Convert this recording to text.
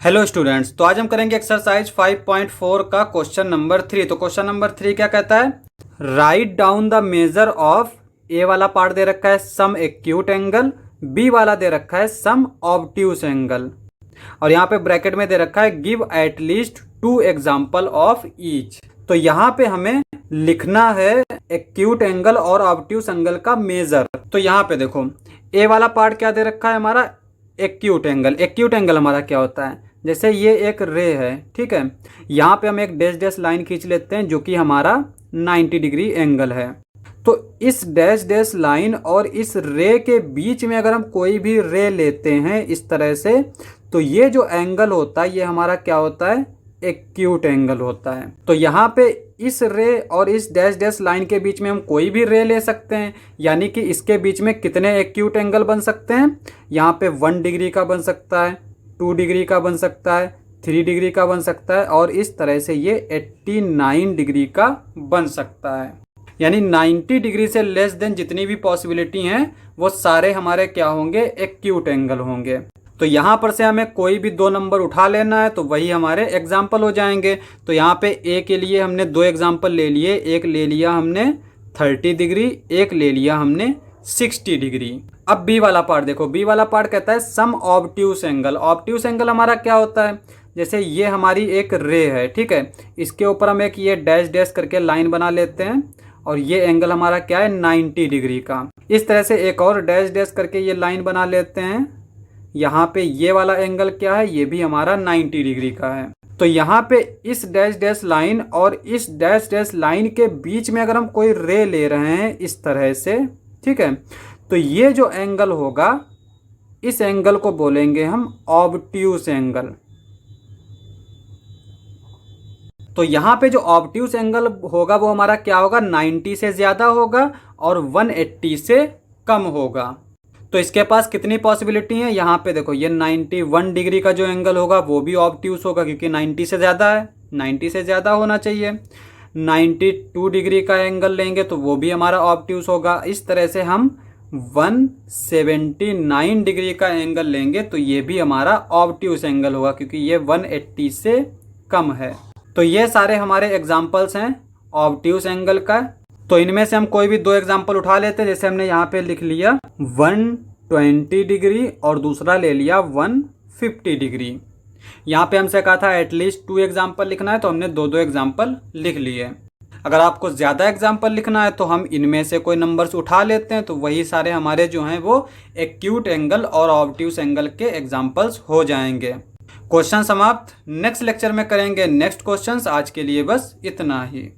Hello students, तो आज हम करेंगे एक्सरसाइज 5.4 का क्वेश्चन नंबर 3। तो क्वेश्चन नंबर 3 क्या कहता है? Write down the measure of. A वाला पार्ट दे रखा है सम एक्यूट एंगल, बी वाला दे रखा है सम ऑब्ट्यूस एंगल, और यहाँ पे ब्रैकेट में दे रखा है give at least 2 example of each. तो यहाँ पे हमें लिखना है एक्यूट एंगल और ऑब्ट्यूस एंगल का मेजर। तो यहाँ पे देखो, ए वाला पार्ट क्या दे रखा है हमारा? Acute angle. एक्यूट एंगल हमारा क्या होता है? जैसे ये एक रे है, ठीक है, यहाँ पे हम एक डैश डैश लाइन खींच लेते हैं जो कि हमारा 90 डिग्री एंगल है। तो इस डैश डैश लाइन और इस रे के बीच में अगर हम कोई भी रे लेते हैं इस तरह से, तो ये जो एंगल होता है ये हमारा क्या होता है? एक्यूट एंगल होता है। तो यहाँ पे इस रे और इस डैश डैश लाइन के बीच में हम कोई भी रे ले सकते हैं, यानी कि इसके बीच में कितने एक्यूट एंगल बन सकते हैं? यहाँ पे 1 डिग्री का बन सकता है, 2 डिग्री का बन सकता है, 3 डिग्री का बन सकता है, और इस तरह से ये 89 डिग्री का बन सकता है। यानी 90 डिग्री से लेस देन जितनी भी पॉसिबिलिटी हैं वो सारे हमारे क्या होंगे? एक्यूट एंगल होंगे। तो यहाँ पर से हमें कोई भी 2 नंबर उठा लेना है तो वही हमारे एग्जाम्पल हो जाएंगे। तो यहाँ पे ए के लिए हमने 2 एग्जाम्पल ले लिए। एक ले लिया हमने 30 डिग्री, एक ले लिया हमने 60 डिग्री। अब बी वाला पार्ट देखो, बी वाला पार्ट कहता है सम ऑब्ट्यूस एंगल। ऑब्ट्यूस एंगल हमारा क्या होता है? जैसे ये हमारी एक रे है, ठीक है, इसके ऊपर हम एक ये डैश डैश करके लाइन बना लेते हैं, और ये एंगल हमारा क्या है? 90 डिग्री का। इस तरह से एक और डैश डैश करके ये लाइन बना लेते हैं। यहाँ पे ये वाला एंगल क्या है? ये भी हमारा 90 डिग्री का है। तो यहाँ पे इस डैश डैश लाइन और इस डैश डैश लाइन के बीच में अगर हम कोई रे ले रहे हैं इस तरह से, ठीक है, तो ये जो एंगल होगा इस एंगल को बोलेंगे हम ऑब्ट्यूस एंगल। तो यहाँ पे जो ऑब्ट्यूस एंगल होगा वो हमारा क्या होगा? 90 से ज़्यादा होगा और 180 से कम होगा। तो इसके पास कितनी पॉसिबिलिटी है? यहाँ पे देखो, ये 91 डिग्री का जो एंगल होगा वो भी ऑब्ट्यूस होगा क्योंकि 90 से ज़्यादा है, 90 से ज़्यादा होना चाहिए। 92 डिग्री का एंगल लेंगे तो वो भी हमारा ऑब्ट्यूस होगा। इस तरह से हम 179 डिग्री का एंगल लेंगे तो ये भी हमारा ऑब्ट्यूस एंगल होगा क्योंकि ये 180 से कम है। तो ये सारे हमारे एग्जाम्पल्स हैं ऑब्ट्यूस एंगल का। तो इनमें से हम कोई भी 2 एग्जाम्पल उठा लेते हैं। जैसे हमने यहाँ पे लिख लिया 120 डिग्री और दूसरा ले लिया 150 डिग्री। यहाँ पे हमसे कहा था एटलीस्ट 2 एग्जाम्पल लिखना है, तो हमने 2 एग्जाम्पल लिख लिए। अगर आपको ज़्यादा एग्जाम्पल लिखना है तो हम इनमें से कोई नंबर्स उठा लेते हैं, तो वही सारे हमारे जो हैं वो एक्यूट एंगल और ऑब्ट्यूस एंगल के एग्जाम्पल्स हो जाएंगे। क्वेश्चन समाप्त। नेक्स्ट लेक्चर में करेंगे नेक्स्ट क्वेश्चंस। आज के लिए बस इतना ही।